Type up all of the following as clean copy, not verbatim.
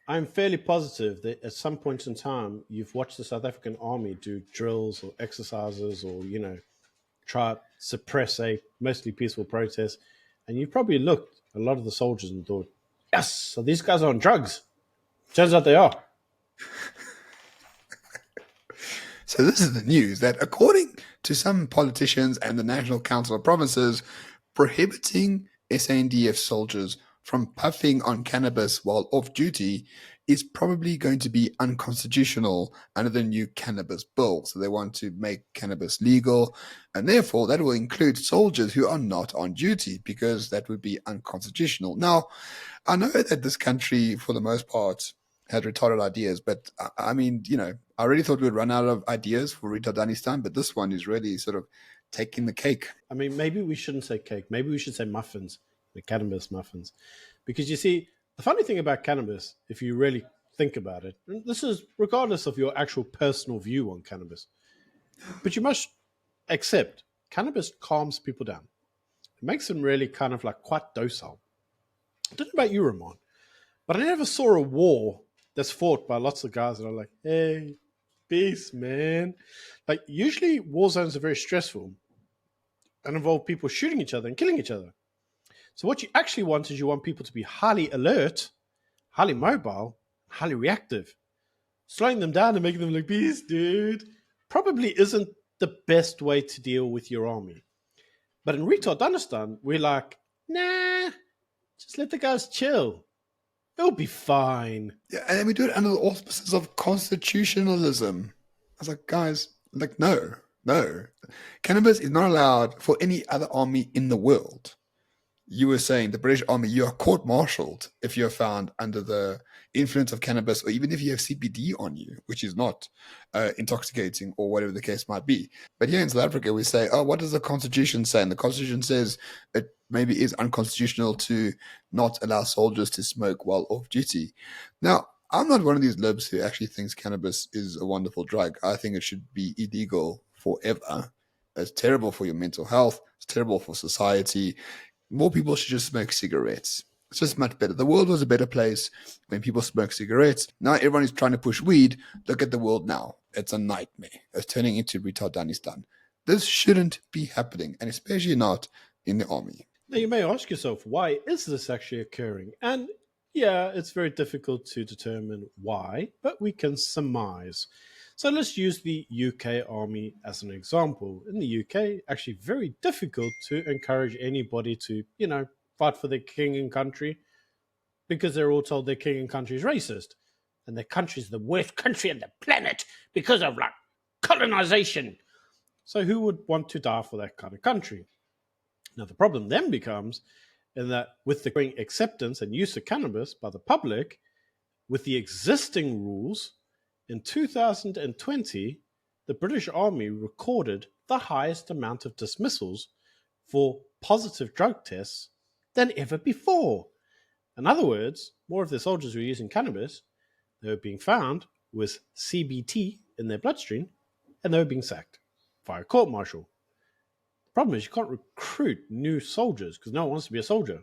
I'm fairly positive that at some point in time, you've watched the South African army do drills or exercises or, try to suppress a mostly peaceful protest. And you probably looked at a lot of the soldiers and thought, yes, so these guys are on drugs. Turns out they are. So this is the news that according to some politicians and the National Council of Provinces, prohibiting SANDF soldiers from puffing on cannabis while off duty is probably going to be unconstitutional under the new cannabis bill. So they want to make cannabis legal, and therefore that will include soldiers who are not on duty because that would be unconstitutional. Now, I know that this country, for the most part, had retarded ideas, but I mean, I really thought we'd run out of ideas for Retardanistan, but this one is really sort of taking the cake. I mean, maybe we shouldn't say cake. Maybe we should say muffins, the cannabis muffins. Because you see, the funny thing about cannabis, if you really think about it, and this is regardless of your actual personal view on cannabis, but you must accept cannabis calms people down. It makes them really kind of like quite docile. I don't know about you, Ramon, but I never saw a war that's fought by lots of guys that are like, hey, peace, man. Like, usually war zones are very stressful and involve people shooting each other and killing each other. So what you actually want is you want people to be highly alert, highly mobile, highly reactive. Slowing them down and making them like, peace, dude, probably isn't the best way to deal with your army. But in Retardanistan, we're like, nah, just let the guys chill. It'll be fine. Yeah, and we do it under the auspices of constitutionalism. I was like, guys, like, no. Cannabis is not allowed for any other army in the world. You were saying the British Army, you are court-martialed if you're found under the influence of cannabis, or even if you have CBD on you, which is not intoxicating or whatever the case might be. But here in South Africa, we say, oh, what does the Constitution say? And the Constitution says it maybe is unconstitutional to not allow soldiers to smoke while off duty. Now, I'm not one of these libs who actually thinks cannabis is a wonderful drug. I think it should be illegal forever. It's terrible for your mental health. It's terrible for society. More people should just smoke cigarettes. It's just much better. The world was a better place when people smoked cigarettes. Now everyone is trying to push weed. Look at the world now. It's a nightmare. It's turning into Retardanistan. This shouldn't be happening, and especially not in the army. Now you may ask yourself, why is this actually occurring? And yeah, it's very difficult to determine why, but we can surmise. So let's use the UK Army as an example. In the UK, actually very difficult to encourage anybody to, fight for their king and country because they're all told their king and country is racist. And their country is the worst country on the planet because of like colonization. So who would want to die for that kind of country? Now the problem then becomes in that with the growing acceptance and use of cannabis by the public, with the existing rules, in 2020, the British Army recorded the highest amount of dismissals for positive drug tests than ever before. In other words, more of the soldiers who were using cannabis, they were being found with CBT in their bloodstream, and they were being sacked via court-martial. The problem is you can't recruit new soldiers because no one wants to be a soldier.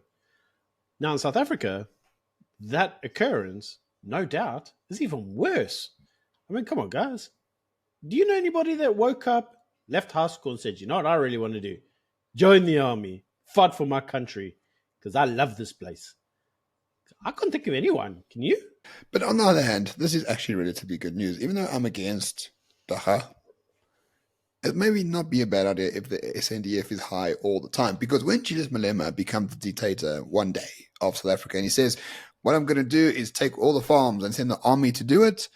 Now in South Africa, that occurrence, no doubt, is even worse. I mean, come on, guys. Do you know anybody that woke up, left high school and said, you know what I really want to do? Join the army, fight for my country, because I love this place. I can't think of anyone. Can you? But on the other hand, this is actually relatively good news. Even though I'm against Dacha, it may not be a bad idea if the SANDF is high all the time. Because when Julius Malema becomes the dictator one day of South Africa and he says, what I'm going to do is take all the farms and send the army to do it,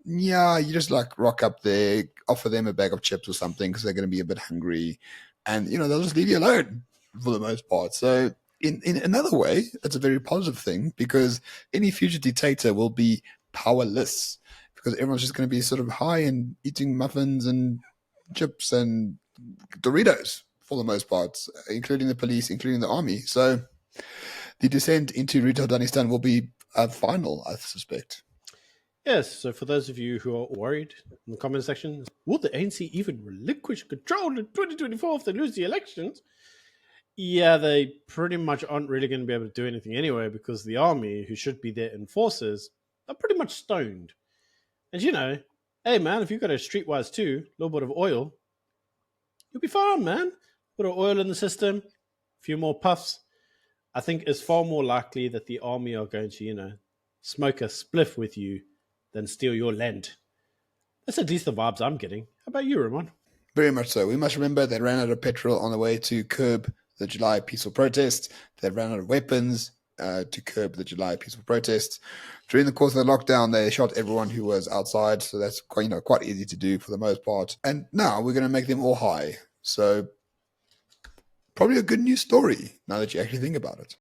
yeah, you just like rock up there, offer them a bag of chips or something because they're going to be a bit hungry. And, they'll just leave you alone for the most part. So in another way, it's a very positive thing because any future dictator will be powerless because everyone's just going to be sort of high and eating muffins and chips and Doritos for the most part, including the police, including the army. So the descent into Retardanistan will be final, I suspect. Yes, so for those of you who are worried in the comment section, will the ANC even relinquish control in 2024 if they lose the elections? Yeah, they pretty much aren't really going to be able to do anything anyway because the army, who should be their enforcers, are pretty much stoned. And hey man, if you've got a streetwise too, a little bit of oil, you'll be fine, man. Bit of oil in the system, a few more puffs. I think it's far more likely that the army are going to, smoke a spliff with you than steal your land. That's at least the vibes I'm getting. How about you, Ramon? Very much so. We must remember they ran out of petrol on the way to curb the July peaceful protests. They ran out of weapons to curb the July peaceful protests. During the course of the lockdown, they shot everyone who was outside, so that's quite easy to do for the most part. And now we're going to make them all high. So probably a good news story now that you actually think about it.